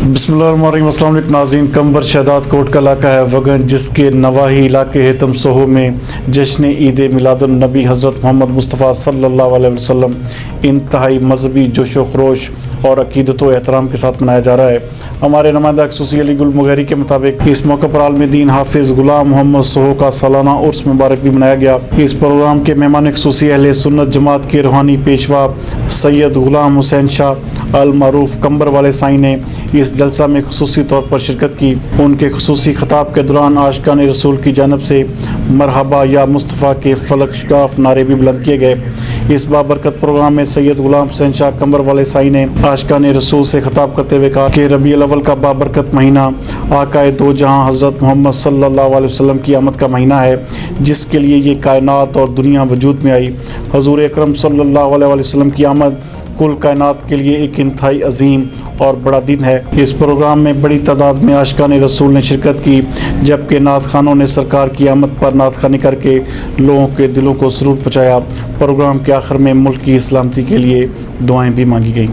बिस्मिल्लाहिर्रहमानिर्रहीम। अस्सलाम वालेकुम नाज़रीन। कंबर शहदाद कोट का इलाका है वगन, जिसके नवाही इलाके हेतम सोहो में जश्न ईद मिलादुन नबी हज़रत मोहम्मद मुस्तफ़ा सल्लल्लाहु अलैहि वसल्लम इंतहाई मजहबी जोश व खरोश और अकीदत व एहतराम के साथ मनाया जा रहा है। हमारे नुमाइंदा खसूसी अली गुल मुगहरी के मुताबिक इस मौके पर आलम दीन हाफिज़ गुलाम मोहम्मद सोहो का सालाना उर्स मुबारक भी मनाया गया। इस प्रोग्राम के मेहमान खसूसी अहले सुन्नत जमात के रूहानी पेशवा सैयद गुलाम हुसैन शाह अल मारूफ कंबर वाले साईं ने इस जलसा में खसूसी तौर पर शिरकत की। उनके खसूसी खिताब के दौरान आशिकान रसूल की जानब से मरहबा या मुस्तफ़ा के फलक शगाफ नारे भी बुलंद किए गए। इस बाबरकत प्रोग्राम में सैयद गुलाम हुसैन शाह कंबर वाले साईं ने आशिकान रसूल से खिताब करते हुए कहा कि रबीउल अव्वल का बाबरकत महीना आकाए दो जहां हज़रत मोहम्मद सल्लल्लाहु अलैहि वसल्लम की आमद का महीना है, जिसके लिए ये कायनात और दुनिया वजूद में आई। हजूर अकरम सल्लल्लाहु अलैहि वसल्लम की आमद कुल कायनात के लिए एक इंतहाई अजीम और बड़ा दिन है। इस प्रोग्राम में बड़ी तादाद में आशिकान रसूल ने शिरकत की, जबकि नात खानों ने सरकार की आमद पर नात खानी करके लोगों के दिलों को सुरूर पहुँचाया। प्रोग्राम के आखिर में मुल्क की सलामती के लिए दुआएं भी मांगी गई।